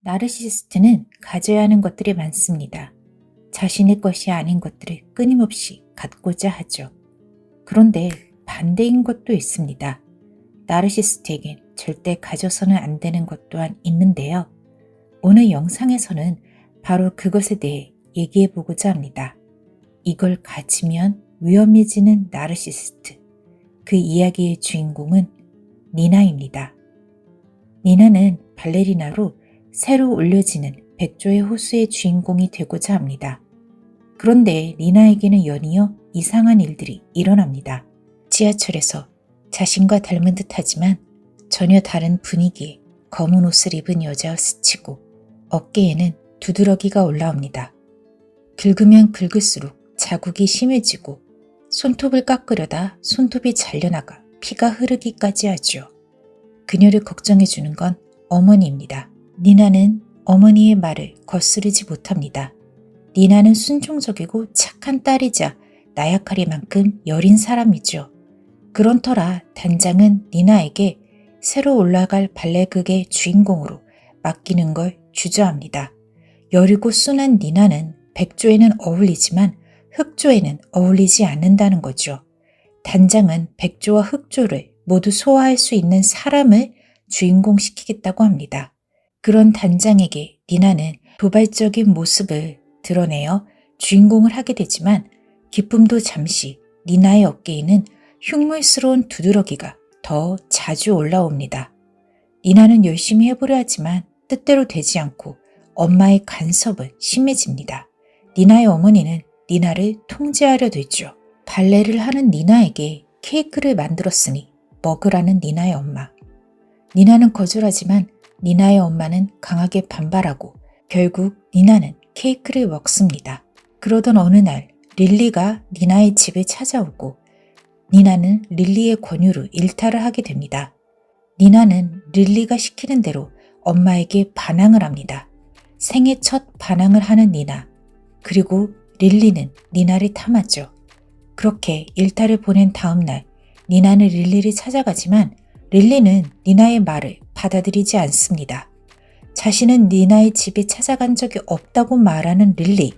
나르시시스트는 가져야 하는 것들이 많습니다. 자신의 것이 아닌 것들을 끊임없이 갖고자 하죠. 그런데 반대인 것도 있습니다. 나르시시스트에겐 절대 가져서는 안 되는 것 또한 있는데요. 오늘 영상에서는 바로 그것에 대해 얘기해보고자 합니다. 이걸 가지면 위험해지는 나르시시스트. 그 이야기의 주인공은 니나입니다. 니나는 발레리나로 새로 올려지는 백조의 호수의 주인공이 되고자 합니다. 그런데 니나에게는 연이어 이상한 일들이 일어납니다. 지하철에서 자신과 닮은 듯하지만 전혀 다른 분위기의 검은 옷을 입은 여자와 스치고 어깨에는 두드러기가 올라옵니다. 긁으면 긁을수록 자국이 심해지고 손톱을 깎으려다 손톱이 잘려나가 피가 흐르기까지 하죠. 그녀를 걱정해주는 건 어머니입니다. 니나는 어머니의 말을 거스르지 못합니다. 니나는 순종적이고 착한 딸이자 나약하리만큼 여린 사람이죠. 그런 터라 단장은 니나에게 새로 올라갈 발레극의 주인공으로 맡기는 걸 주저합니다. 여리고 순한 니나는 백조에는 어울리지만 흑조에는 어울리지 않는다는 거죠. 단장은 백조와 흑조를 모두 소화할 수 있는 사람을 주인공시키겠다고 합니다. 그런 단장에게 니나는 도발적인 모습을 드러내어 주인공을 하게 되지만 기쁨도 잠시 니나의 어깨에는 흉물스러운 두드러기가 더 자주 올라옵니다. 니나는 열심히 해보려 하지만 뜻대로 되지 않고 엄마의 간섭은 심해집니다. 니나의 어머니는 니나를 통제하려 들죠. 발레를 하는 니나에게 케이크를 만들었으니 먹으라는 니나의 엄마. 니나는 거절하지만 니나의 엄마는 강하게 반발하고 결국 니나는 케이크를 먹습니다. 그러던 어느 날 릴리가 니나의 집에 찾아오고 니나는 릴리의 권유로 일탈을 하게 됩니다. 니나는 릴리가 시키는 대로 엄마에게 반항을 합니다. 생애 첫 반항을 하는 니나. 그리고 릴리는 니나를 탐하죠. 그렇게 일탈을 보낸 다음 날 니나는 릴리를 찾아가지만 릴리는 니나의 말을 받아들이지 않습니다. 자신은 니나의 집에 찾아간 적이 없다고 말하는 릴리.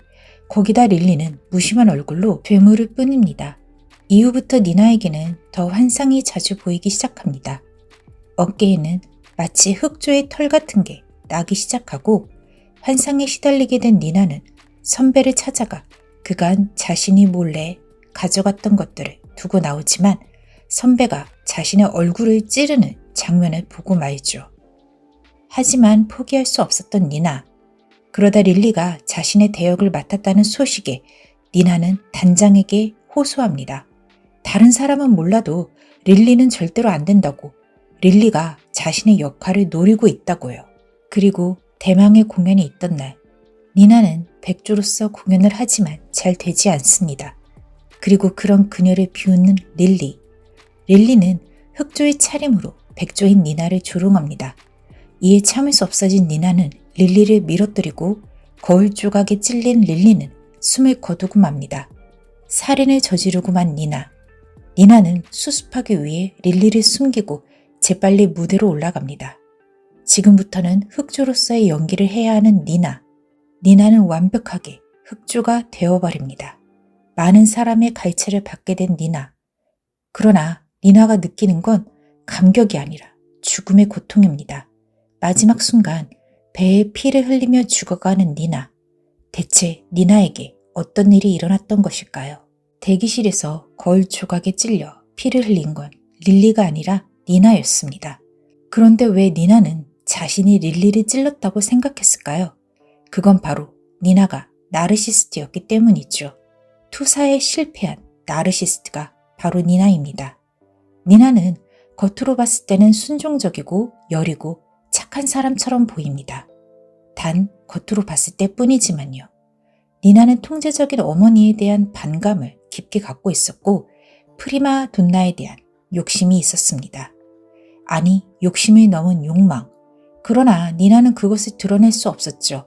거기다 릴리는 무심한 얼굴로 괴물을 뿐입니다. 이후부터 니나에게는 더 환상이 자주 보이기 시작합니다. 어깨에는 마치 흑조의 털 같은 게 나기 시작하고 환상에 시달리게 된 니나는 선배를 찾아가 그간 자신이 몰래 가져갔던 것들을 두고 나오지만 선배가 자신의 얼굴을 찌르는 장면을 보고 말죠. 하지만 포기할 수 없었던 니나. 그러다 릴리가 자신의 대역을 맡았다는 소식에 니나는 단장에게 호소합니다. 다른 사람은 몰라도 릴리는 절대로 안 된다고. 릴리가 자신의 역할을 노리고 있다고요. 그리고 대망의 공연이 있던 날 니나는 백조로서 공연을 하지만 잘 되지 않습니다. 그리고 그런 그녀를 비웃는 릴리. 릴리는 흑조의 차림으로 백조인 니나를 조롱합니다. 이에 참을 수 없어진 니나는 릴리를 밀어뜨리고 거울 조각에 찔린 릴리는 숨을 거두고 맙니다. 살인을 저지르고 만 니나. 니나는 수습하기 위해 릴리를 숨기고 재빨리 무대로 올라갑니다. 지금부터는 흑조로서의 연기를 해야 하는 니나. 니나는 완벽하게 흑조가 되어버립니다. 많은 사람의 갈채를 받게 된 니나. 그러나 니나가 느끼는 건 감격이 아니라 죽음의 고통입니다. 마지막 순간 배에 피를 흘리며 죽어가는 니나. 대체 니나에게 어떤 일이 일어났던 것일까요? 대기실에서 거울 조각에 찔려 피를 흘린 건 릴리가 아니라 니나였습니다. 그런데 왜 니나는 자신이 릴리를 찔렀다고 생각했을까요? 그건 바로 니나가 나르시스트였기 때문이죠. 투사에 실패한 나르시스트가 바로 니나입니다. 니나는 겉으로 봤을 때는 순종적이고 여리고 착한 사람처럼 보입니다. 단 겉으로 봤을 때뿐이지만요. 니나는 통제적인 어머니에 대한 반감을 깊게 갖고 있었고 프리마 돈나에 대한 욕심이 있었습니다. 아니, 욕심을 넘은 욕망. 그러나 니나는 그것을 드러낼 수 없었죠.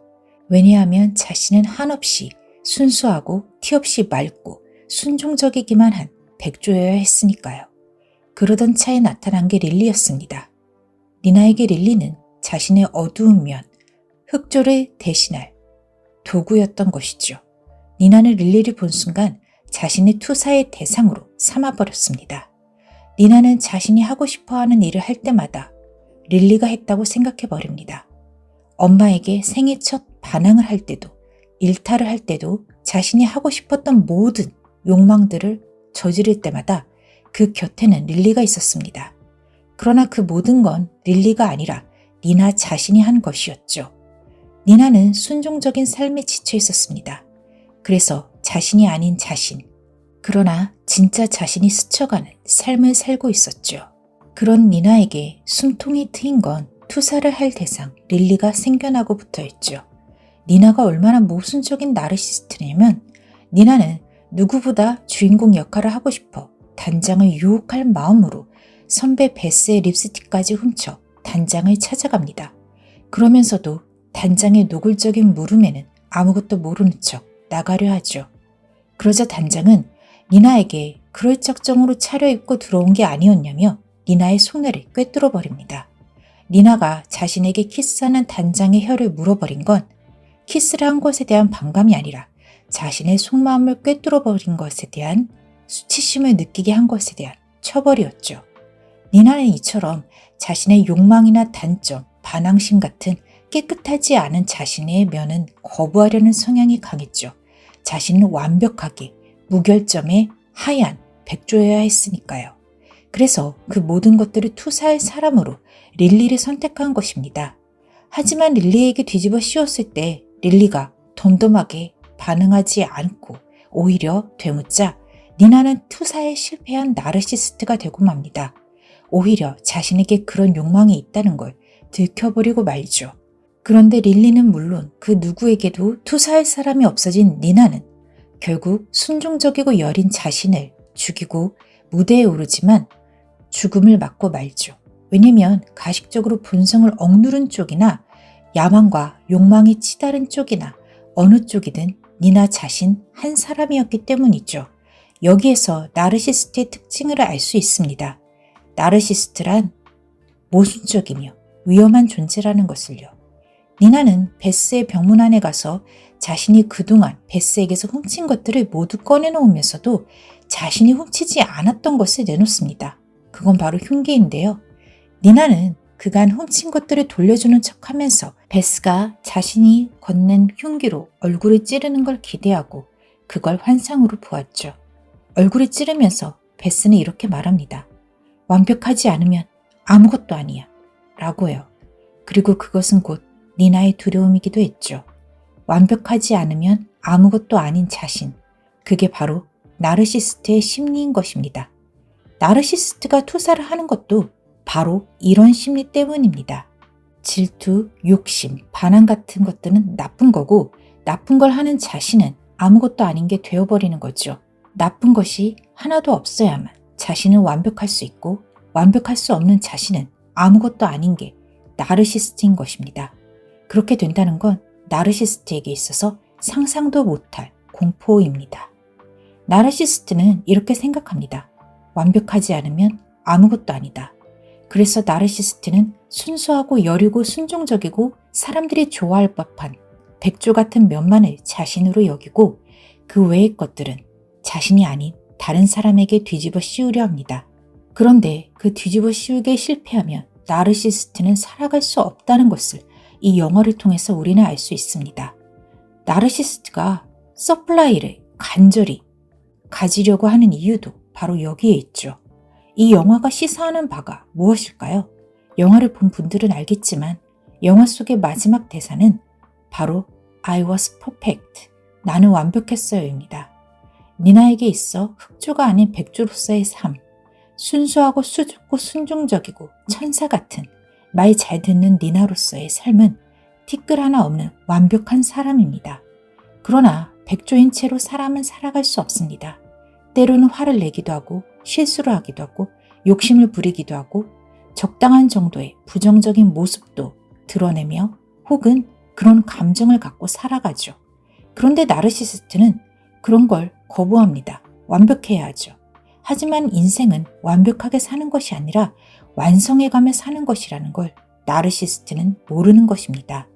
왜냐하면 자신은 한없이 순수하고 티없이 맑고 순종적이기만 한 백조여야 했으니까요. 그러던 차에 나타난 게 릴리였습니다. 니나에게 릴리는 자신의 어두운 면, 흑조를 대신할 도구였던 것이죠. 니나는 릴리를 본 순간 자신의 투사의 대상으로 삼아버렸습니다. 니나는 자신이 하고 싶어하는 일을 할 때마다 릴리가 했다고 생각해버립니다. 엄마에게 생애 첫 반항을 할 때도, 일탈을 할 때도 자신이 하고 싶었던 모든 욕망들을 저지를 때마다 그 곁에는 릴리가 있었습니다. 그러나 그 모든 건 릴리가 아니라 니나 자신이 한 것이었죠. 니나는 순종적인 삶에 지쳐 있었습니다. 그래서 자신이 아닌 자신, 그러나 진짜 자신이 스쳐가는 삶을 살고 있었죠. 그런 니나에게 숨통이 트인 건 투사를 할 대상 릴리가 생겨나고부터였죠. 니나가 얼마나 모순적인 나르시스트냐면 니나는 누구보다 주인공 역할을 하고 싶어 단장을 유혹할 마음으로 선배 베스의 립스틱까지 훔쳐 단장을 찾아갑니다. 그러면서도 단장의 노골적인 물음에는 아무것도 모르는 척 나가려 하죠. 그러자 단장은 니나에게 그럴 작정으로 차려입고 들어온 게 아니었냐며 니나의 속내를 꿰뚫어 버립니다. 니나가 자신에게 키스하는 단장의 혀를 물어버린 건 키스를 한 것에 대한 반감이 아니라 자신의 속마음을 꿰뚫어 버린 것에 대한 수치심을 느끼게 한 것에 대한 처벌이었죠. 니나는 이처럼 자신의 욕망이나 단점, 반항심 같은 깨끗하지 않은 자신의 면은 거부하려는 성향이 강했죠. 자신은 완벽하게 무결점의 하얀 백조여야 했으니까요. 그래서 그 모든 것들을 투사할 사람으로 릴리를 선택한 것입니다. 하지만 릴리에게 뒤집어 씌웠을 때 릴리가 덤덤하게 반응하지 않고 오히려 되묻자 니나는 투사에 실패한 나르시스트가 되고 맙니다. 오히려 자신에게 그런 욕망이 있다는 걸 들켜버리고 말죠. 그런데 릴리는 물론 그 누구에게도 투사할 사람이 없어진 니나는 결국 순종적이고 여린 자신을 죽이고 무대에 오르지만 죽음을 맞고 말죠. 왜냐면 가식적으로 본성을 억누른 쪽이나 야망과 욕망이 치다른 쪽이나 어느 쪽이든 니나 자신 한 사람이었기 때문이죠. 여기에서 나르시스트의 특징을 알 수 있습니다. 나르시스트란 모순적이며 위험한 존재라는 것을요. 니나는 베스의 병문 안에 가서 자신이 그동안 베스에게서 훔친 것들을 모두 꺼내놓으면서도 자신이 훔치지 않았던 것을 내놓습니다. 그건 바로 흉기인데요. 니나는 그간 훔친 것들을 돌려주는 척하면서 베스가 자신이 건넨 흉기로 얼굴을 찌르는 걸 기대하고 그걸 환상으로 보았죠. 얼굴을 찌르면서 베스는 이렇게 말합니다. 완벽하지 않으면 아무것도 아니야 라고요. 그리고 그것은 곧 니나의 두려움이기도 했죠. 완벽하지 않으면 아무것도 아닌 자신, 그게 바로 나르시스트의 심리인 것입니다. 나르시스트가 투사를 하는 것도 바로 이런 심리 때문입니다. 질투, 욕심, 반항 같은 것들은 나쁜 거고 나쁜 걸 하는 자신은 아무것도 아닌 게 되어버리는 거죠. 나쁜 것이 하나도 없어야만 자신은 완벽할 수 있고 완벽할 수 없는 자신은 아무것도 아닌 게 나르시스트인 것입니다. 그렇게 된다는 건 나르시스트에게 있어서 상상도 못할 공포입니다. 나르시스트는 이렇게 생각합니다. 완벽하지 않으면 아무것도 아니다. 그래서 나르시스트는 순수하고 여리고 순종적이고 사람들이 좋아할 법한 백조 같은 면만을 자신으로 여기고 그 외의 것들은 자신이 아닌 다른 사람에게 뒤집어 씌우려 합니다. 그런데 그 뒤집어 씌우기에 실패하면 나르시스트는 살아갈 수 없다는 것을 이 영화를 통해서 우리는 알 수 있습니다. 나르시스트가 서플라이를 간절히 가지려고 하는 이유도 바로 여기에 있죠. 이 영화가 시사하는 바가 무엇일까요? 영화를 본 분들은 알겠지만 영화 속의 마지막 대사는 바로 I was perfect, 나는 완벽했어요입니다. 니나에게 있어 흑조가 아닌 백조로서의 삶, 순수하고 수줍고 순종적이고 천사 같은 말 잘 듣는 니나로서의 삶은 티끌 하나 없는 완벽한 사람입니다. 그러나 백조인 채로 사람은 살아갈 수 없습니다. 때로는 화를 내기도 하고 실수를 하기도 하고 욕심을 부리기도 하고 적당한 정도의 부정적인 모습도 드러내며 혹은 그런 감정을 갖고 살아가죠. 그런데 나르시스트는 그런 걸 거부합니다. 완벽해야 하죠. 하지만 인생은 완벽하게 사는 것이 아니라 완성해가며 사는 것이라는 걸 나르시스트는 모르는 것입니다.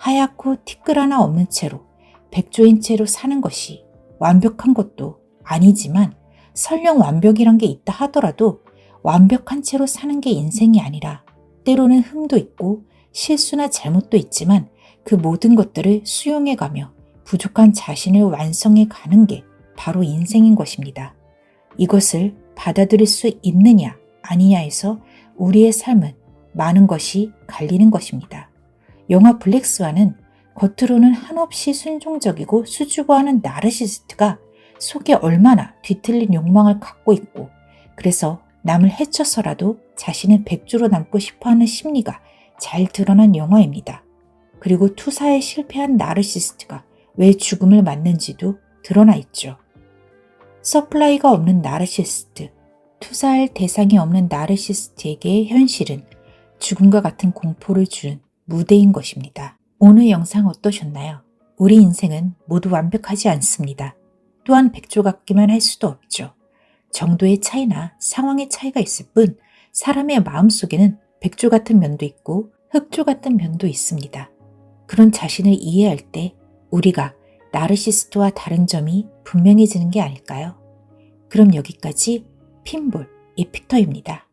하얗고 티끌 하나 없는 채로 백조인 채로 사는 것이 완벽한 것도 아니지만 설령 완벽이란 게 있다 하더라도 완벽한 채로 사는 게 인생이 아니라 때로는 흠도 있고 실수나 잘못도 있지만 그 모든 것들을 수용해가며 부족한 자신을 완성해 가는 게 바로 인생인 것입니다. 이것을 받아들일 수 있느냐 아니냐에서 우리의 삶은 많은 것이 갈리는 것입니다. 영화 블랙스완은 겉으로는 한없이 순종적이고 수줍어하는 나르시스트가 속에 얼마나 뒤틀린 욕망을 갖고 있고 그래서 남을 해쳐서라도 자신의 백조로 남고 싶어하는 심리가 잘 드러난 영화입니다. 그리고 투사에 실패한 나르시스트가 왜 죽음을 맞는지도 드러나 있죠. 서플라이가 없는 나르시스트, 투사할 대상이 없는 나르시스트에게의 현실은 죽음과 같은 공포를 주는 무대인 것입니다. 오늘 영상 어떠셨나요? 우리 인생은 모두 완벽하지 않습니다. 또한 백조 같기만 할 수도 없죠. 정도의 차이나 상황의 차이가 있을 뿐 사람의 마음속에는 백조 같은 면도 있고 흑조 같은 면도 있습니다. 그런 자신을 이해할 때 우리가 나르시스트와 다른 점이 분명해지는 게 아닐까요? 그럼 여기까지 핀볼 이피터입니다.